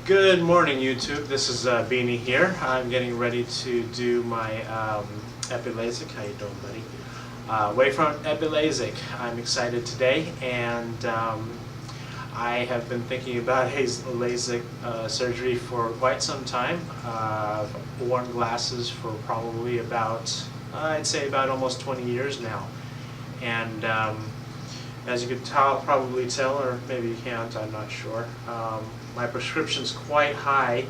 Good morning, YouTube. This is Beanie here. I'm getting ready to do my Epilasik. How you doing, buddy? Away from Epilasik. I'm excited today, and I have been thinking about LASIK surgery for quite some time. I've worn glasses for probably about, I'd say about almost 20 years now. And as you could probably tell, or maybe you can't, I'm not sure. My prescription's quite high,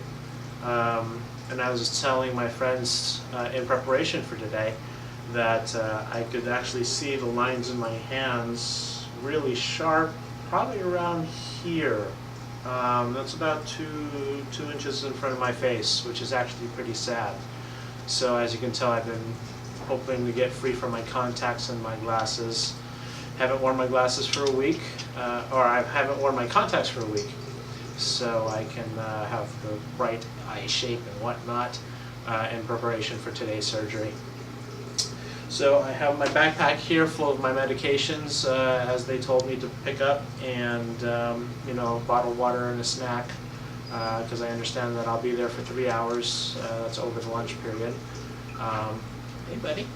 and I was just telling my friends in preparation for today that I could actually see the lines in my hands really sharp, probably around here. That's about two inches in front of my face, which is actually pretty sad. So as you can tell, I've been hoping to get free from my contacts and my glasses. Haven't worn my glasses for a week, or I haven't worn my contacts for a week, so I can have the right eye shape and whatnot in preparation for today's surgery. So I have my backpack here full of my medications as they told me to pick up, and you know, bottled water and a snack, because I understand that I'll be there for 3 hours. That's over the lunch period. Hey, buddy.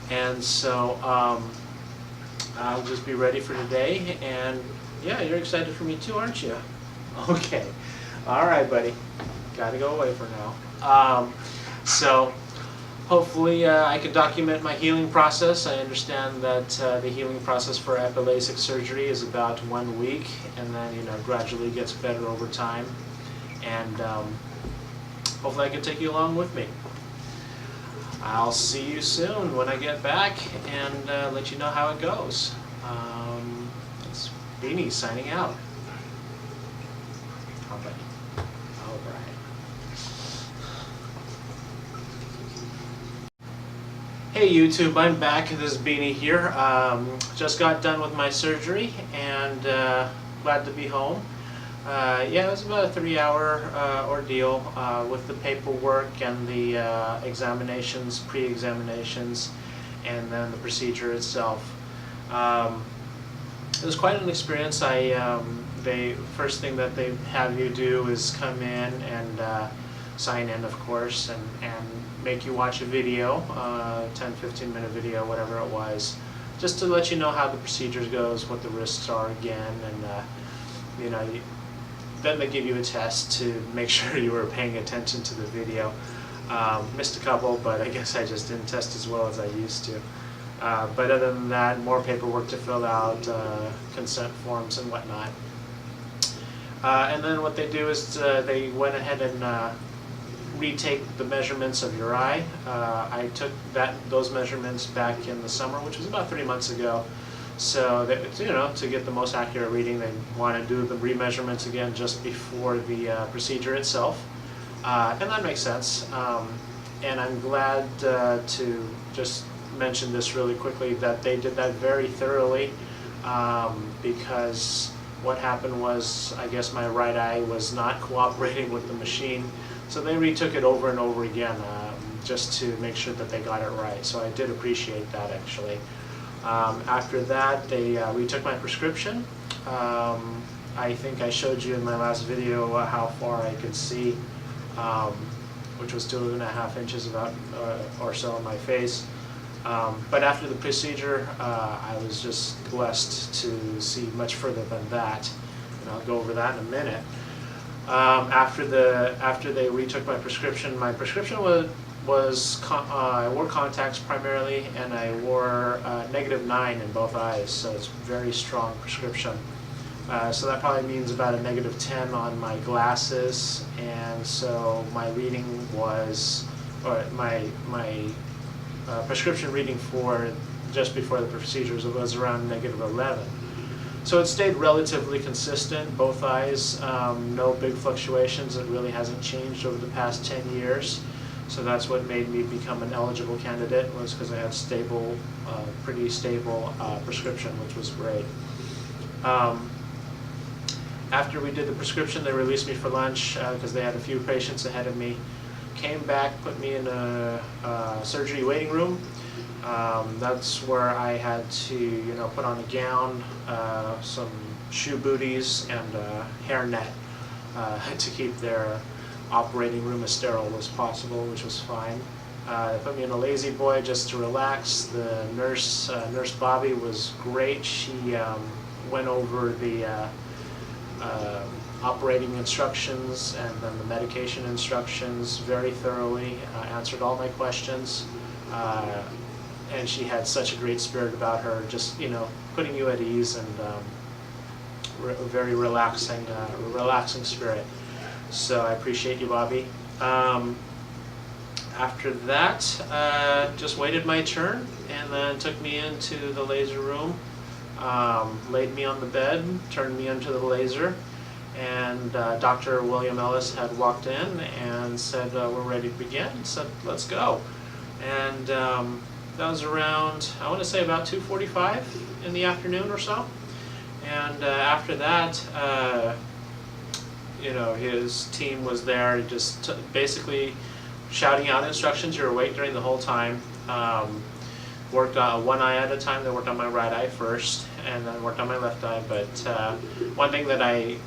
And so I'll just be ready for today, and yeah, you're excited for me too, aren't you? Okay. All right, buddy. Gotta go away for now. So hopefully I can document my healing process. I understand that the healing process for Epilasik surgery is about 1 week, and then, you know, gradually gets better over time. And hopefully I can take you along with me. I'll see you soon when I get back and let you know how it goes. It's Beanie signing out. All right. Hey YouTube, I'm back. This is Beanie here. Just got done with my surgery and glad to be home. Yeah, it was about a 3-hour ordeal with the paperwork and the examinations, pre-examinations, and then the procedure itself. It was quite an experience. The first thing that they have you do is come in and sign in, of course, and make you watch a video, 10-15 minute video, whatever it was, just to let you know how the procedure goes, what the risks are again, and you know. Then they give you a test to make sure you were paying attention to the video. Missed a couple, but I guess I just didn't test as well as I used to. But other than that, more paperwork to fill out, consent forms and whatnot. And then what they do is they went ahead and retake the measurements of your eye. I took those measurements back in the summer, which was about 3 months ago. So that, you know, to get the most accurate reading, they want to do the remeasurements again just before the procedure itself, and that makes sense. And I'm glad to just mention this really quickly, that they did that very thoroughly, because what happened was, I guess my right eye was not cooperating with the machine, so they retook it over and over again just to make sure that they got it right. So I did appreciate that, actually. After that, they retook my prescription. I think I showed you in my last video how far I could see, which was 2.5 inches about or so on my face. But after the procedure, I was just blessed to see much further than that, and I'll go over that in a minute. After they retook my prescription was I wore contacts primarily, and I wore -9 in both eyes, so it's very strong prescription. So that probably means about a -10 on my glasses, and so my reading was, or my prescription reading for just before the procedures was around -11. So it stayed relatively consistent, both eyes, no big fluctuations. It really hasn't changed over the past 10 years. So that's what made me become an eligible candidate, was because I had stable, pretty stable prescription, which was great. After we did the prescription, they released me for lunch because they had a few patients ahead of me. Came back, put me in a surgery waiting room. That's where I had to, you know, put on a gown, some shoe booties, and a hairnet. to keep their operating room as sterile as possible, which was fine. They put me in a lazy boy just to relax. The nurse, Nurse Bobbie, was great. She went over the operating instructions and then the medication instructions very thoroughly, answered all my questions, and she had such a great spirit about her, just, you know, putting you at ease, and very relaxing spirit. So I appreciate you, Bobbie. After that, just waited my turn, and then took me into the laser room, laid me on the bed, turned me into the laser, and Dr. William Ellis had walked in and said, we're ready to begin. Said, let's go. And that was around, I want to say about 2:45 in the afternoon or so. And after that, you know, his team was there, just basically shouting out instructions. You're awake during the whole time. Worked on one eye at a time. They worked on my right eye first, and then worked on my left eye. But one thing that I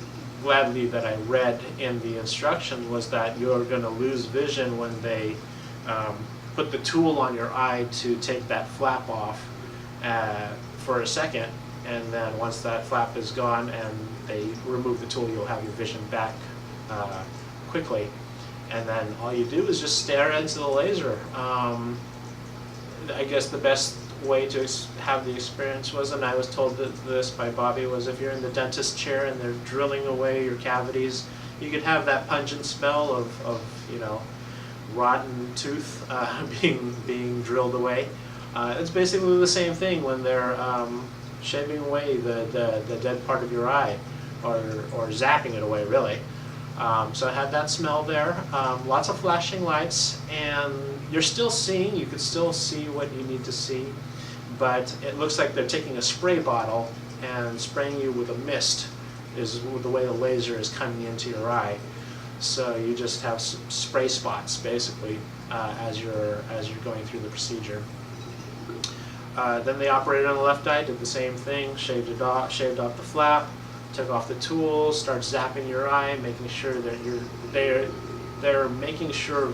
read in the instruction was that you're going to lose vision when they put the tool on your eye to take that flap off for a second, and then once that flap is gone and they remove the tool, you'll have your vision back quickly. And then all you do is just stare into the laser. I guess the best way to have the experience was, and I was told this by Bobbie, was if you're in the dentist chair and they're drilling away your cavities, you could have that pungent smell of you know, rotten tooth being drilled away. It's basically the same thing when they're shaving away the dead part of your eye, or zapping it away, really. So I had that smell there, lots of flashing lights, and you're still seeing, you can still see what you need to see, but it looks like they're taking a spray bottle and spraying you with a mist, is the way the laser is coming into your eye. So you just have spray spots, basically, as you're going through the procedure. Then they operated on the left eye, did the same thing, shaved off the flap, took off the tools, start zapping your eye, making sure that they're making sure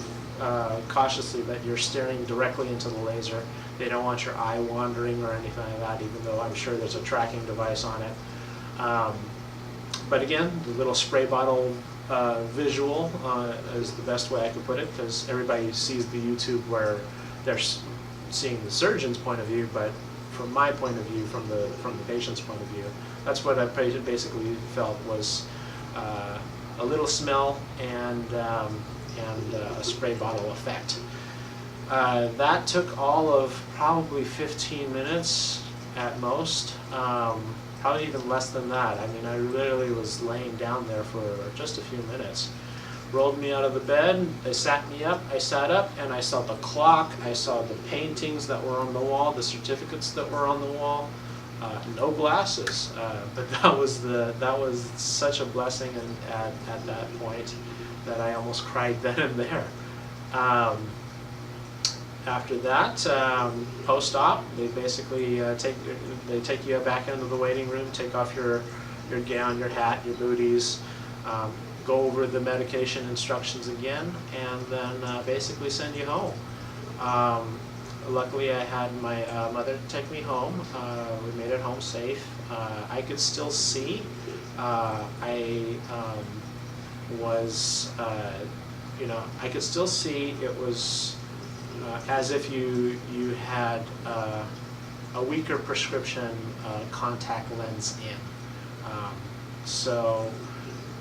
cautiously that you're staring directly into the laser. They don't want your eye wandering or anything like that, even though I'm sure there's a tracking device on it. But again, the little spray bottle visual is the best way I could put it, because everybody sees the YouTube where they're seeing the surgeon's point of view, but from my point of view, from the patient's point of view, that's what I basically felt was a little smell and a spray bottle effect. That took all of probably 15 minutes at most, probably even less than that. I mean, I literally was laying down there for just a few minutes. Rolled me out of the bed, they sat me up, I sat up, and I saw the clock, I saw the paintings that were on the wall, the certificates that were on the wall. No glasses, but that was such a blessing, and at that point that I almost cried then and there. After that, post-op, they basically take you back into the waiting room, take off your gown, your hat, your booties, go over the medication instructions again, and then basically send you home. Luckily, I had my mother take me home. We made it home safe. I could still see. I I could still see. It was as if you had a weaker prescription contact lens in. So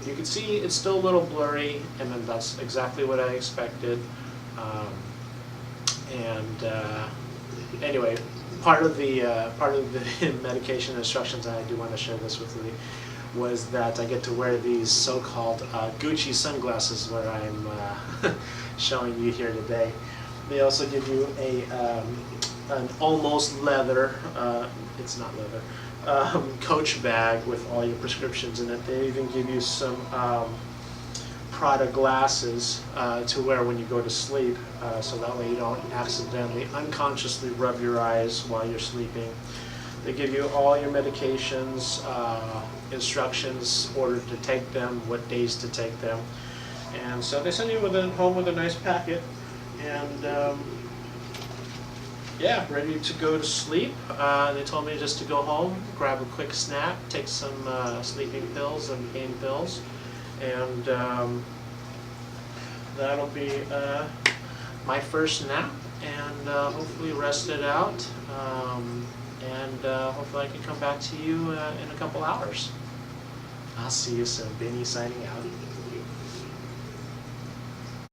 you can see it's still a little blurry, and then that's exactly what I expected. Anyway, part of the medication instructions, and I do want to share this with you, was that I get to wear these so-called Gucci sunglasses, where I'm showing you here today. They also give you an almost leather, it's not leather, Coach bag with all your prescriptions in it. They even give you some Prada glasses to wear when you go to sleep, so that way you don't accidentally, unconsciously rub your eyes while you're sleeping. They give you all your medications, instructions, order to take them, what days to take them. And so they send you home with a nice packet, and yeah, ready to go to sleep. They told me just to go home, grab a quick snack, take some sleeping pills and pain pills, and that'll be my first nap, and hopefully rest it out, and hopefully I can come back to you in a couple hours. I'll see you soon. Benny signing out.